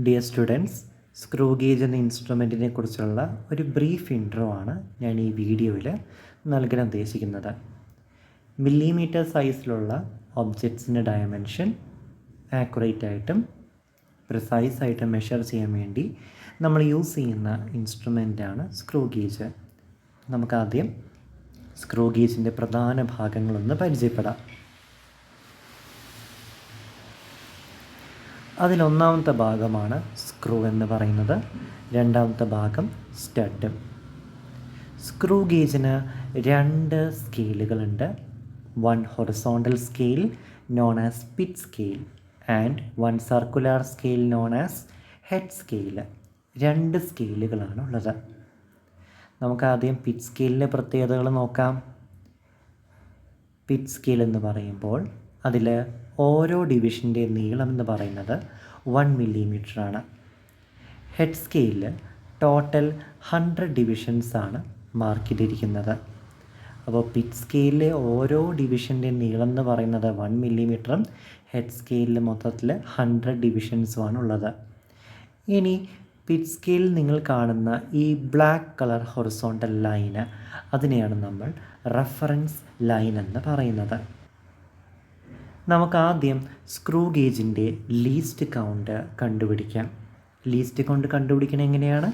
Dear students, screw gauge എന്ന ഇൻസ്ട്രുമെൻറ്റിനെ കുറിച്ചുള്ള ഒരു ബ്രീഫ് ഇൻട്രോ ആണ് ഞാൻ ഈ വീഡിയോയിൽ നൽകാൻ ഉദ്ദേശിക്കുന്നത്. മില്ലിമീറ്റർ സൈസിലുള്ള ഒബ്ജക്ട്സിൻ്റെ ഡയമെൻഷൻ ആക്യുറേറ്റ് ആയിട്ടും പ്രിസൈസ് ആയിട്ടും മെഷർ ചെയ്യാൻ വേണ്ടി നമ്മൾ യൂസ് ചെയ്യുന്ന ഇൻസ്ട്രുമെൻ്റാണ് സ്ക്രൂ ഗേജ്. നമുക്കാദ്യം സ്ക്രൂ ഗേജിൻ്റെ പ്രധാന ഭാഗങ്ങളൊന്ന് പരിചയപ്പെടാം. അതിലൊന്നാമത്തെ ഭാഗമാണ് സ്ക്രൂ എന്ന് പറയുന്നത്. രണ്ടാമത്തെ ഭാഗം സ്റ്റഡ്. സ്ക്രൂ ഗേജിന് 2 സ്കെയിലുകളുണ്ട്. 1 horizontal scale known as pitch scale and 1 circular scale known as head scale. 2 സ്കെയിലുകളാണ് ഉള്ളത്. നമുക്കാദ്യം പിച്ച് സ്കെയിലിൻ്റെ പ്രത്യേകതകൾ നോക്കാം. പിച്ച് സ്കെയിൽ എന്ന് പറയുമ്പോൾ അതിൽ ഓരോ ഡിവിഷൻ്റെ നീളം എന്ന് പറയുന്നത് 1 മില്ലിമീറ്റർ ആണ്. ഹെഡ് സ്കെയിലിൽ ടോട്ടൽ 100 ഡിവിഷൻസാണ് മാർക്ക് ചെയ്തിരിക്കുന്നത്. അപ്പോൾ പിച്ച് സ്കെയിലിലെ ഓരോ ഡിവിഷൻ്റെ നീളം എന്ന് പറയുന്നത് 1 മില്ലിമീറ്ററും ഹെഡ് സ്കെയിലിൽ മൊത്തത്തിൽ 100 ഡിവിഷൻസുമാണ് ഉള്ളത്. ഇനി പിച്ച് സ്കെയിലിൽ നിങ്ങൾ കാണുന്ന ഈ ബ്ലാക്ക് കളർ ഹൊറിസോണ്ടൽ ലൈന്, അതിനെയാണ് നമ്മൾ റെഫറൻസ് ലൈൻ എന്ന് പറയുന്നത്. നമുക്കാദ്യം സ്ക്രൂ ഗേജിൻ്റെ ലീസ്റ്റ് കൗണ്ട് കണ്ടുപിടിക്കാം. ലീസ്റ്റ് കൗണ്ട് കണ്ടുപിടിക്കുന്നത് എങ്ങനെയാണ്?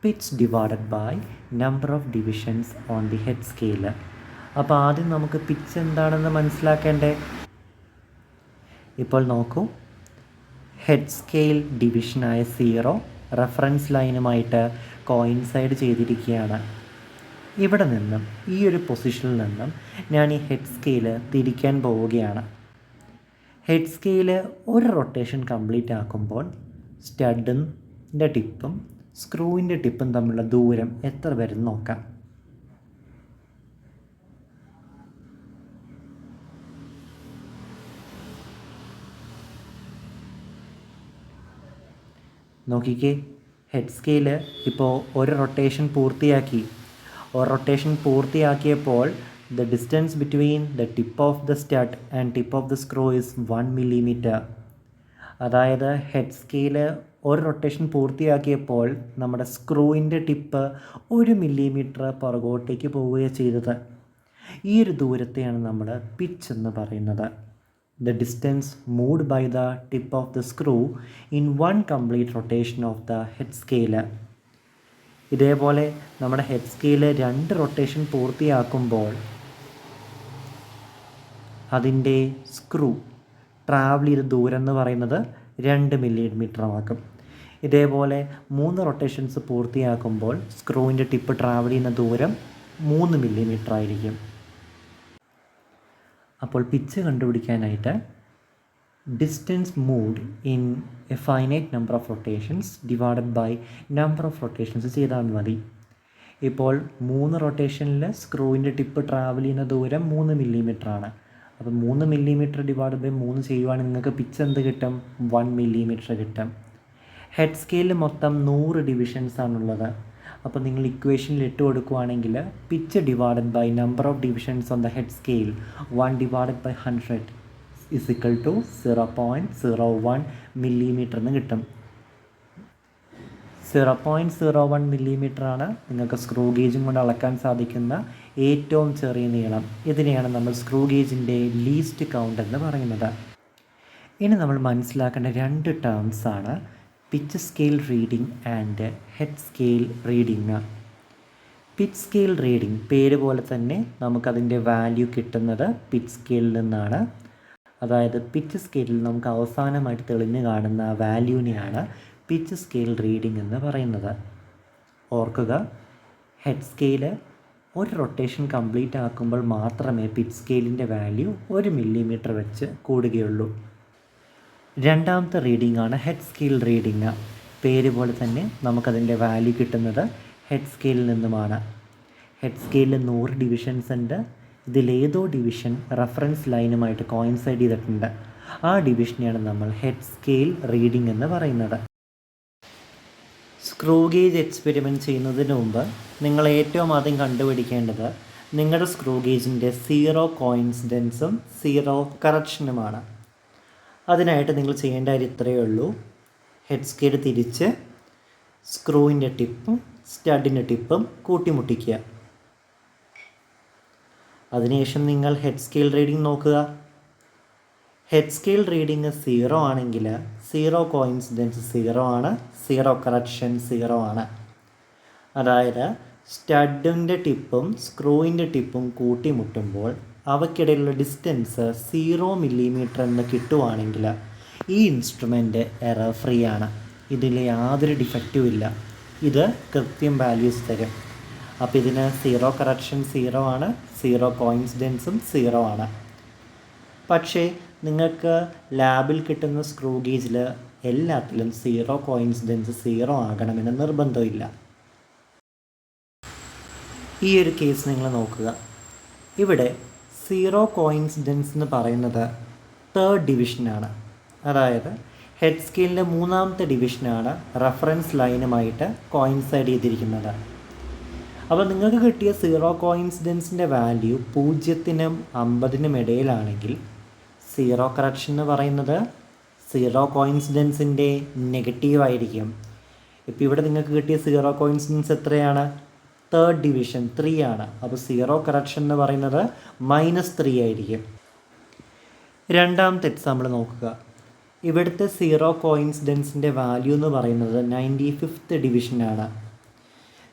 Pitch divided by number of divisions on the head scale. അപ്പോൾ ആദ്യം നമുക്ക് പിച്ച് എന്താണെന്ന് മനസ്സിലാക്കേണ്ടേ. ഇപ്പോൾ നോക്കൂ, ഹെഡ് സ്കെയിൽ ഡിവിഷനായ 0 റെഫറൻസ് ലൈനുമായിട്ട് കോയിൻസൈഡ് ചെയ്തിരിക്കുകയാണ്. ഇവിടെ നിന്നും ഈ ഒരു പൊസിഷനിൽ നിന്നും ഞാൻ ഈ ഹെഡ് സ്കെയിൽ തിരിക്കാൻ പോവുകയാണ്. ഹെഡ് സ്കെയിൽ ഒരു റൊട്ടേഷൻ കംപ്ലീറ്റ് ആക്കുമ്പോൾ സ്റ്റഡിൻ്റെ ടിപ്പും സ്ക്രൂവിൻ്റെ ടിപ്പും തമ്മിലുള്ള ദൂരം എത്ര വരും നോക്കാം. നോക്കിക്കേ, ഹെഡ് സ്കെയിൽ ഇപ്പോൾ ഒരു rotation പൂർത്തിയാക്കിയപ്പോൾ the distance between the tip of the stud and tip of the screw is 1 millimeter. അതായത് ഹെഡ് സ്കെയിൽ ഒരു റൊട്ടേഷൻ പൂർത്തിയാക്കിയപ്പോൾ നമ്മുടെ സ്ക്രൂവിൻ്റെ ടിപ്പ് 1 മില്ലിമീറ്റർ പുറകോട്ടേക്ക് പോവുകയാണ് ചെയ്തത്. ഈ ഒരു ദൂരത്തെയാണ് നമ്മൾ പിച്ച് എന്ന് പറയുന്നത്. The distance moved by the tip of the screw in one complete rotation of the head scale. ഇതേപോലെ നമ്മുടെ ഹെഡ് സ്കെയിൽ 2 റൊട്ടേഷൻ പൂർത്തിയാക്കുമ്പോൾ അതിൻ്റെ സ്ക്രൂ ട്രാവൽ ചെയ്ത ദൂരം എന്ന് പറയുന്നത് 2 മില്ലിമീറ്റർ ആക്കും. ഇതേപോലെ 3 റൊട്ടേഷൻസ് പൂർത്തിയാക്കുമ്പോൾ സ്ക്രൂവിൻ്റെ ടിപ്പ് ട്രാവൽ ചെയ്യുന്ന ദൂരം 3 മില്ലിമീറ്റർ ആയിരിക്കും. അപ്പോൾ പിച്ച് കണ്ടുപിടിക്കാനായിട്ട് distance moved in a finite number of rotations divided by number of rotations ചെയ്താൽ മതി. ഇപ്പോൾ 3 റൊട്ടേഷനിൽ സ്ക്രൂവിൻ്റെ ടിപ്പ് ട്രാവൽ ചെയ്യുന്ന ദൂരം 3 മില്ലിമീറ്റർ ആണ്. അപ്പോൾ 3 മില്ലിമീറ്റർ ഡിവൈഡ് ബൈ 3 ചെയ്യുവാണെങ്കിൽ നിങ്ങൾക്ക് പിച്ച് എന്ത് കിട്ടും? 1 മില്ലിമീറ്റർ കിട്ടും. ഹെഡ് സ്കെയിലിൽ മൊത്തം 100 ഡിവിഷൻസ് ആണുള്ളത്. അപ്പോൾ നിങ്ങൾ ഇക്വേഷനിൽ ഇട്ട് കൊടുക്കുകയാണെങ്കിൽ pitch divided by number of divisions on the head scale 1 divided by 100 is equal to 0.01 millimetre എന്ന് കിട്ടും. 0.01 മില്ലിമീറ്റർ ആണ് നിങ്ങൾക്ക് സ്ക്രൂ ഗേജും കൊണ്ട് അളക്കാൻ സാധിക്കുന്ന ഏറ്റവും ചെറിയ നീളം. ഇതിനെയാണ് നമ്മൾ സ്ക്രൂ ഗേജിൻ്റെ ലീസ്റ്റ് കൗണ്ട് എന്ന് പറയുന്നത്. ഇനി നമ്മൾ മനസ്സിലാക്കേണ്ട 2 ടേംസാണ് pitch scale reading and head scale reading. Pitch scale reading പേര് പോലെ തന്നെ നമുക്കതിൻ്റെ വാല്യൂ കിട്ടുന്നത് പിച്ച് സ്കെയിലിൽ നിന്നാണ്. അതായത് പിച്ച് സ്കെയിലിൽ നമുക്ക് അവസാനമായിട്ട് തെളിഞ്ഞ് കാണുന്ന വാല്യൂവിനെയാണ് പിച്ച് സ്കെയിൽ റീഡിംഗ് എന്ന് പറയുന്നത്. ഓർക്കുക, ഹെഡ് സ്കെയിൽ ഒരു റൊട്ടേഷൻ കംപ്ലീറ്റ് ആക്കുമ്പോൾ മാത്രമേ പിച്ച് സ്കെയിലിൻ്റെ വാല്യൂ 1 മില്ലിമീറ്റർ വെച്ച് കൂടുകയുള്ളൂ. രണ്ടാമത്തെ റീഡിംഗ് ആണ് ഹെഡ് സ്കെയിൽ റീഡിംഗ്. പേര് പോലെ തന്നെ നമുക്കതിൻ്റെ വാല്യൂ കിട്ടുന്നത് ഹെഡ് സ്കെയിലിൽ നിന്നുമാണ്. ഹെഡ് സ്കെയിലിൽ 100 ഡിവിഷൻസ് ഉണ്ട്. ഇതിലേതോ ഡിവിഷൻ റെഫറൻസ് ലൈനുമായിട്ട് കോയിൻസൈഡ് ചെയ്തിട്ടുണ്ട്. ആ ഡിവിഷനെയാണ് നമ്മൾ ഹെഡ് സ്കെയിൽ റീഡിംഗ് എന്ന് പറയുന്നത്. സ്ക്രൂ ഗേജ് എക്സ്പെരിമെൻറ്റ് ചെയ്യുന്നതിന് മുമ്പ് നിങ്ങൾ ഏറ്റവും ആദ്യം കണ്ടുപിടിക്കേണ്ടത് നിങ്ങളുടെ സ്ക്രൂ ഗേജിൻ്റെ 0 കോയിൻസിഡൻസും 0 കറക്ഷനുമാണ്. അതിനായിട്ട് നിങ്ങൾ ചെയ്യേണ്ട കാര്യം ഇത്രയേ ഉള്ളൂ. ഹെഡ് സ്കെയിൽ തിരിച്ച് സ്ക്രൂവിൻ്റെ ടിപ്പും സ്റ്റഡിൻ്റെ ടിപ്പും കൂട്ടിമുട്ടിക്കുക. അതിനുശേഷം നിങ്ങൾ ഹെഡ് സ്കെയിൽ റീഡിംഗ് നോക്കുക. ഹെഡ് സ്കെയിൽ റീഡിങ് 0 ആണെങ്കിൽ 0 കോയിൻസിഡൻസ് 0 ആണ്, 0 കറക്ഷൻ 0 ആണ്. അതായത് സ്റ്റഡിൻ്റെ ടിപ്പും സ്ക്രൂവിൻ്റെ ടിപ്പും കൂട്ടിമുട്ടുമ്പോൾ അവയ്ക്കിടയിലുള്ള ഡിസ്റ്റൻസ് 0 മില്ലിമീറ്റർ എന്ന് കിട്ടുവാണെങ്കിൽ ഈ ഇൻസ്ട്രുമെൻ്റ് എറർ ഫ്രീ ആണ്. ഇതിൽ യാതൊരു ഡിഫക്റ്റും ഇല്ല. ഇത് കൃത്യം വാല്യൂസ് തരും. അപ്പോൾ ഇതിന് 0 കറക്ഷൻ 0 ആണ്, 0 കോയിൻസിഡൻസും 0 ആണ്. പക്ഷേ നിങ്ങൾക്ക് ലാബിൽ കിട്ടുന്ന സ്ക്രൂ ഗേജിൽ എല്ലാത്തിലും 0 കോയിൻസിഡൻസ് 0 ആകണമെന്ന് നിർബന്ധമില്ല. ഈ ഒരു കേസ് നിങ്ങൾ നോക്കുക. ഇവിടെ 0 കോയിൻസിഡൻസ് എന്ന് പറയുന്നത് 3rd ഡിവിഷനാണ്. അതായത് ഹെഡ് സ്കെയിലിൻ്റെ 3ാമത്തെ ഡിവിഷനാണ് റെഫറൻസ് ലൈനുമായിട്ട് കോയിൻസൈഡ് ചെയ്തിരിക്കുന്നത്. അപ്പോൾ നിങ്ങൾക്ക് കിട്ടിയ 0 കോയിൻസിഡൻസിൻ്റെ വാല്യൂ 0-നും 50-നും ഇടയിലാണെങ്കിൽ 0 കറക്ഷൻ എന്ന് പറയുന്നത് 0 കോയിൻസിഡൻസിൻ്റെ നെഗറ്റീവായിരിക്കും. ഇപ്പോൾ ഇവിടെ നിങ്ങൾക്ക് കിട്ടിയ 0 കോയിൻസിഡൻസ് എത്രയാണ്? 3rd ഡിവിഷൻ 3 ആണ്. അപ്പോൾ 0 കറക്ഷൻ എന്ന് പറയുന്നത് -3 ആയിരിക്കും. രണ്ടാമത്തെ എക്സാമ്പിൾ നോക്കുക. ഇവിടുത്തെ 0 കോയിൻസിഡൻസിൻ്റെ വാല്യൂ എന്ന് പറയുന്നത് 95th ഡിവിഷനാണ്.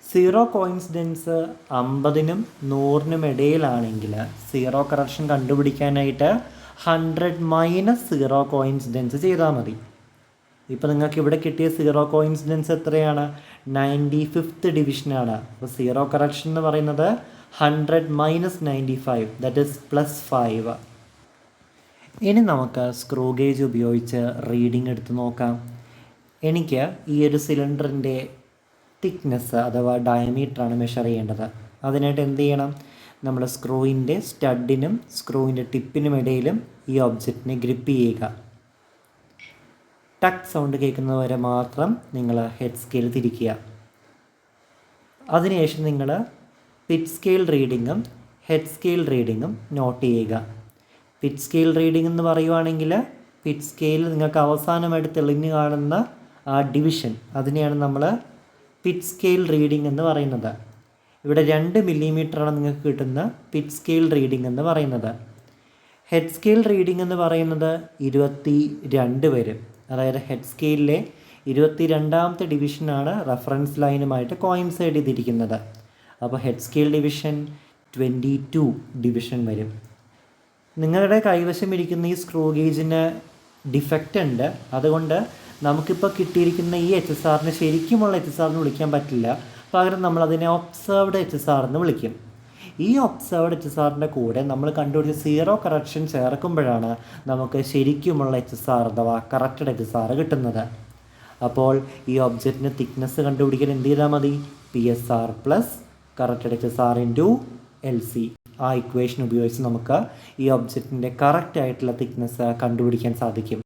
0 കോയിൻസിഡൻസ് 50-നും 100-നും ഇടയിലാണെങ്കിൽ 0 കറക്ഷൻ കണ്ടുപിടിക്കാനായിട്ട് 100 - 0 കോയിൻസിഡൻസ് ചെയ്താൽ മതി. ഇപ്പോൾ നിങ്ങൾക്ക് ഇവിടെ കിട്ടിയ 0 കോയിൻസിഡൻസ് എത്രയാണ്? 95th ഡിവിഷനാണ്. അപ്പോൾ 0 കറക്ഷൻ എന്ന് പറയുന്നത് 100 - 95, ദാറ്റ് ഈസ് +5. ഇനി നമുക്ക് സ്ക്രൂ ഗേജ് ഉപയോഗിച്ച് റീഡിംഗ് എടുത്ത് നോക്കാം. എനിക്ക് ഈ ഒരു സിലിണ്ടറിൻ്റെ തിക്നെസ് അഥവാ ഡയമീറ്ററാണ് മെഷർ ചെയ്യേണ്ടത്. അതിനായിട്ട് എന്ത് ചെയ്യണം? നമ്മൾ സ്ക്രൂവിൻ്റെ സ്റ്റഡിനും സ്ക്രൂവിൻ്റെ ടിപ്പിനും ഇടയിലും ഈ ഒബ്ജക്റ്റിനെ ഗ്രിപ്പ് ചെയ്യുക. ടക്ക് സൗണ്ട് കേൾക്കുന്നത് വരെ മാത്രം നിങ്ങൾ ഹെഡ് സ്കെയിൽ തിരിക്കുക. അതിനുശേഷം നിങ്ങൾ പിച്ച് സ്കെയിൽ റീഡിങ്ങും ഹെഡ് സ്കെയിൽ റീഡിങ്ങും നോട്ട് ചെയ്യുക. പിച്ച് സ്കെയിൽ റീഡിംഗ് എന്ന് പറയുവാണെങ്കിൽ പിച്ച് സ്കെയിൽ നിങ്ങൾക്ക് അവസാനമായിട്ട് തെളിഞ്ഞു കാണുന്ന ആ ഡിവിഷൻ, അതിനെയാണ് നമ്മൾ പിച്ച് സ്കെയിൽ റീഡിംഗ് എന്ന് പറയുന്നത്. ഇവിടെ 2 മില്ലിമീറ്ററാണ് നിങ്ങൾക്ക് കിട്ടുന്ന പിച്ച് സ്കെയിൽ റീഡിംഗ് എന്ന് പറയുന്നത്. ഹെഡ് സ്കെയിൽ റീഡിംഗ് എന്ന് പറയുന്നത് 22 വരും. അതായത് ഹെഡ് സ്കെയിലിലെ 22ാമത്തെ ഡിവിഷനാണ് റെഫറൻസ് ലൈനുമായിട്ട് കോയിൻസൈഡ് ചെയ്തിരിക്കുന്നത്. അപ്പോൾ ഹെഡ് സ്കെയിൽ ഡിവിഷൻ 22 ഡിവിഷൻ വരും. നിങ്ങളുടെ കൈവശം ഇരിക്കുന്ന ഈ സ്ക്രൂ ഗേജിന് ഡിഫക്റ്റ് ഉണ്ട്. അതുകൊണ്ട് നമുക്കിപ്പോൾ കിട്ടിയിരിക്കുന്ന ഈ HSRനെ ശരിക്കുമുള്ള HSR എന്ന് വിളിക്കാൻ പറ്റില്ല. പകരം നമ്മളതിനെ ഒബ്സർവ്ഡ് HSR എന്ന് വിളിക്കും. ഈ ഒബ്സർവ്ഡ് HSRൻ്റെ കൂടെ നമ്മൾ കണ്ടുപിടിച്ച 0 കറക്ഷൻ ചേർക്കുമ്പോഴാണ് നമുക്ക് ശരിക്കുമുള്ള HSR അഥവാ കറക്റ്റഡ് HSR കിട്ടുന്നത്. അപ്പോൾ ഈ ഒബ്ജക്റ്റിൻ്റെ തിക്നെസ് കണ്ടുപിടിക്കാൻ എന്ത് ചെയ്താൽ മതി? PSR + corrected HSR × LC. ആ ഇക്വേഷൻ ഉപയോഗിച്ച് നമുക്ക് ഈ ഒബ്ജക്റ്റിൻ്റെ കറക്റ്റ് ആയിട്ടുള്ള തിക്നെസ് കണ്ടുപിടിക്കാൻ സാധിക്കും.